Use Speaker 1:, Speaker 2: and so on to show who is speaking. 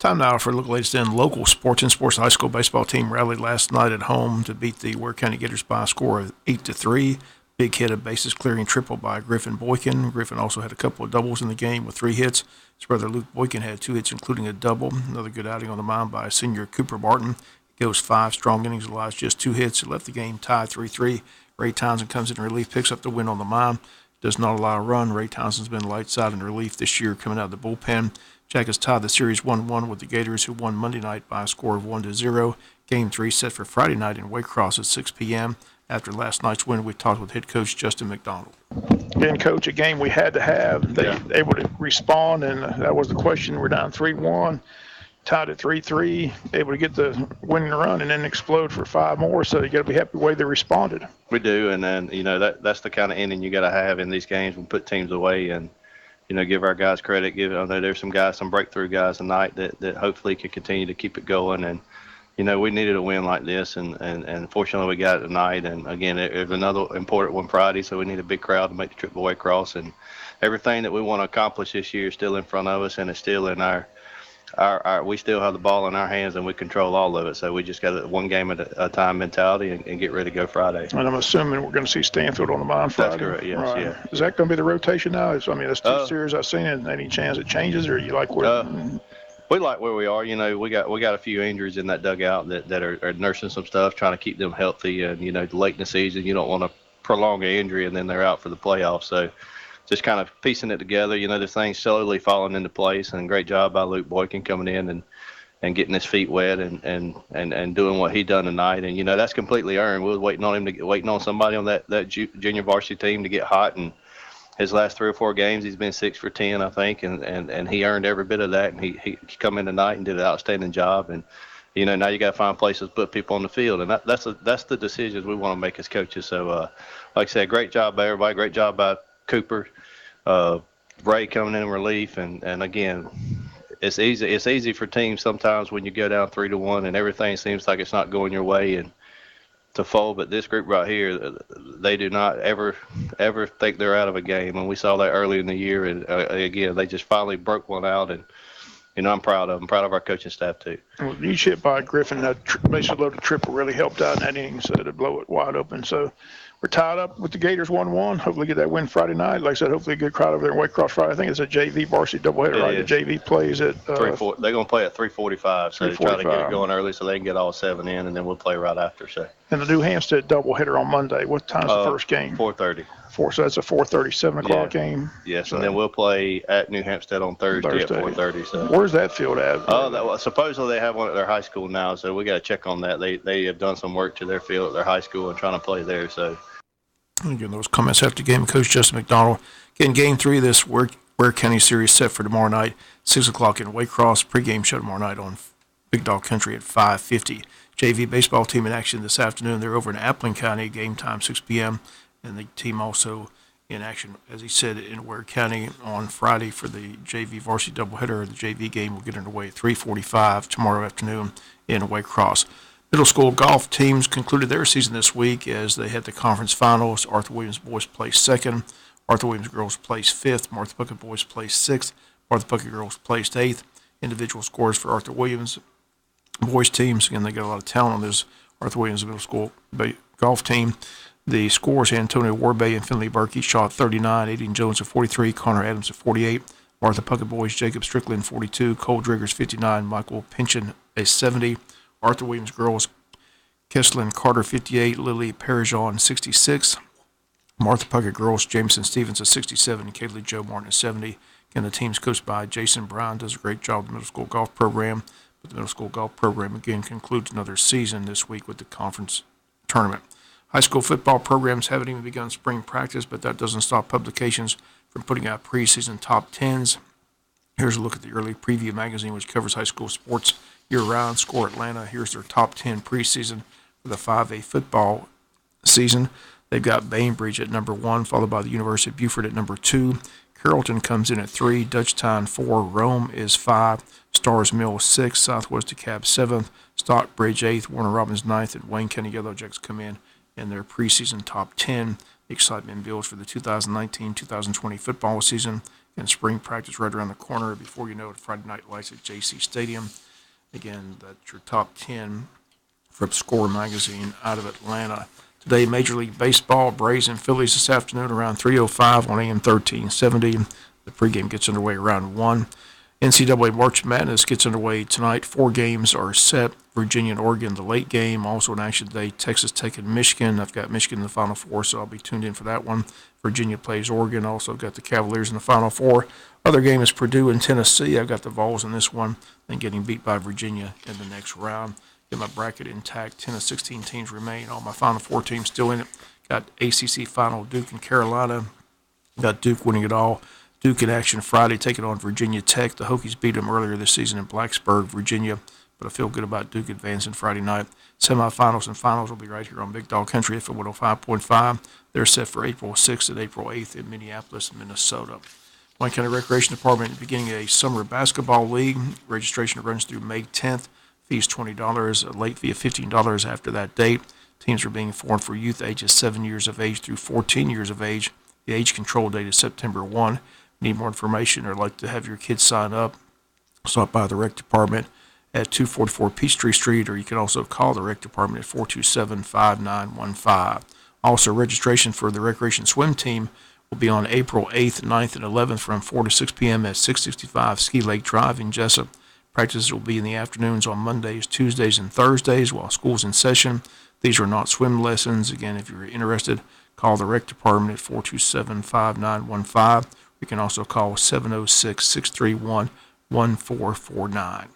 Speaker 1: Time now for a look at the latest in local sports. And sports high school baseball team rallied last night at home to beat the Ware County Gators by a score of 8-3. Big hit, a bases clearing triple by Griffin Boykin. Griffin also had a couple of doubles in the game with 3 hits. His brother Luke Boykin had 2 hits, including a double. Another good outing on the mound by senior Cooper Barton. He goes 5 strong innings, allows just 2 hits. It left the game tied 3-3. Ray Townsend comes in relief, picks up the win on the mound. Does not allow a run. Ray Townsend's been lights out in relief this year coming out of the bullpen. Jackets tied the series 1-1 with the Gators, who won Monday night by a score of 1-0. Game 3 set for Friday night in Waycross at 6 p.m. After last night's win, we talked with head coach Justin McDonald.
Speaker 2: Again, Coach, a game we had to have. They able to respond, and that was the question. We're down 3-1, tied at 3-3, able to get the winning run and then explode for 5 more. So you got to be happy the way they responded.
Speaker 3: We do, and then that's the kind of inning you got to have in these games. We put teams away and give our guys credit. I know there's some breakthrough guys tonight that hopefully can continue to keep it going. And we needed a win like this, and fortunately we got it tonight. And again, there's another important one Friday, so we need a big crowd to make the trip away across. And everything that we want to accomplish this year is still in front of us, and it's still in our we still have the ball in our hands, and we control all of it. So we just got a one game at a time mentality and get ready to go Friday.
Speaker 2: And I'm assuming we're going to see Stanfield on the mound Friday.
Speaker 3: That's correct, yes,
Speaker 2: right.
Speaker 3: yeah.
Speaker 2: Is that going to be the rotation now? That's 2 series I've seen it. Any chance it changes, or you like where?
Speaker 3: We like where we are. We got a few injuries in that dugout that are nursing some stuff, trying to keep them healthy. And late in the season, you don't want to prolong an injury and then they're out for the playoffs. So just kind of piecing it together. The thing's slowly falling into place. And great job by Luke Boykin coming in and getting his feet wet and doing what he done tonight. And that's completely earned. We was waiting on somebody on that junior varsity team to get hot. And his last 3 or 4 games, he's been 6 for 10, I think, and he earned every bit of that. And he come in tonight and did an outstanding job. And now you got to find places to put people on the field, and that's the decisions we want to make as coaches. So, like I said, great job by everybody. Great job by Cooper, Ray coming in relief, and again, it's easy for teams sometimes when you go down 3-1 and everything seems like it's not going your way and to fold. But this group right here, they do not ever think they're out of a game, and we saw that early in the year. And again, they just finally broke one out, and I'm proud of them. Proud of our coaching staff too.
Speaker 2: Well, huge hit by Griffin. That bases loaded triple really helped out in that inning, so to blow it wide open. So we're tied up with the Gators 1-1. Hopefully get that win Friday night. Like I said, hopefully a good crowd over there in Waycross Friday. I think it's a JV varsity doubleheader, right? The JV plays at
Speaker 3: 3-4. They're going to play at 3:45, so they try to get it going early so they can get all 7 in, and then we'll play right after. So.
Speaker 2: And the New Hampstead doubleheader on Monday. What time's the first game?
Speaker 3: 4:30.
Speaker 2: So that's a 4:30, 7 o'clock game.
Speaker 3: Yes, and then we'll play at New Hampstead on Thursday. At 4:30. So.
Speaker 2: Where's that field at?
Speaker 3: Supposedly they have one at their high school now, so we got to check on that. They have done some work to their field at their high school and trying to play there. So.
Speaker 1: Again, those comments after the game, Coach Justin McDonald. Again, Game 3 of this Ware County series set for tomorrow night, 6 o'clock in Waycross. Pregame show tomorrow night on Big Dog Country at 5:50. JV baseball team in action this afternoon. They're over in Appling County, game time 6 p.m. And the team also in action, as he said, in Ware County on Friday for the JV varsity doubleheader. The JV game will get underway at 3:45 tomorrow afternoon in Waycross. Middle school golf teams concluded their season this week as they had the conference finals. Arthur Williams boys placed 2nd. Arthur Williams girls placed 5th. Martha Puckett boys placed 6th. Martha Puckett girls placed 8th. Individual scores for Arthur Williams boys teams. Again, they got a lot of talent on this Arthur Williams middle school golf team. The scores: Antonio Warbay and Finley Burke each shot 39. Aiden Jones at 43. Connor Adams at 48. Martha Puckett boys: Jacob Strickland 42. Cole Driggers 59. Michael Pynchon a 70. Arthur Williams girls: Kesslyn Carter 58. Lily Parajon 66. Martha Puckett girls: Jameson Stevens at 67. Kaylee Joe Martin at 70. Again, the team's coached by Jason Brown. Does a great job with the middle school golf program. But the middle school golf program again concludes another season this week with the conference tournament. High school football programs haven't even begun spring practice, but that doesn't stop publications from putting out preseason top 10s. Here's a look at the early preview magazine, which covers high school sports year-round. Score Atlanta. Here's their top 10 preseason for the 5A football season. They've got Bainbridge at number 1, followed by the University of Beaufort at number 2. Carrollton comes in at 3. Dutchtown 4. Rome is 5. Stars Mill 6. Southwest DeKalb 7th. Stockbridge 8th. Warner Robins 9th. And Wayne County Yellow Jackets come in their preseason top 10. The excitement builds for the 2019-2020 football season. And spring practice right around the corner. Before you know it, Friday night lights at JC Stadium. Again, that's your top 10 from Score Magazine out of Atlanta. Today, Major League Baseball, Braves and Phillies this afternoon around 3:05 on AM 1370. The pregame gets underway around 1. NCAA March Madness gets underway tonight. 4 games are set. Virginia and Oregon, the late game. Also in action today, Texas taking Michigan. I've got Michigan in the Final Four, so I'll be tuned in for that one. Virginia plays Oregon. Also got the Cavaliers in the Final Four. Other game is Purdue and Tennessee. I've got the Vols in this one, then getting beat by Virginia in the next round. Get my bracket intact. 10 of 16 teams remain. All my Final Four teams still in it. Got ACC Final, Duke and Carolina. Got Duke winning it all. Duke in action Friday, taking on Virginia Tech. The Hokies beat them earlier this season in Blacksburg, Virginia, but I feel good about Duke advancing Friday night. Semifinals and finals will be right here on Big Dog Country FM 105.5. They're set for April 6th and April 8th in Minneapolis, Minnesota. Wayne County Recreation Department beginning a summer basketball league. Registration runs through May 10th. Fees $20, a late fee of $15 after that date. Teams are being formed for youth ages 7 years of age through 14 years of age. The age control date is September 1. Need more information or like to have your kids sign up, stop by the rec department at 244 Peachtree Street, or you can also call the rec department at 427-5915. Also, registration for the recreation swim team will be on April 8th, 9th, and 11th from 4 to 6 p.m. at 665 Ski Lake Drive in Jesup. Practices will be in the afternoons on Mondays, Tuesdays, and Thursdays while school's in session. These are not swim lessons. Again, if you're interested, call the rec department at 427-5915. You can also call 706-631-1449.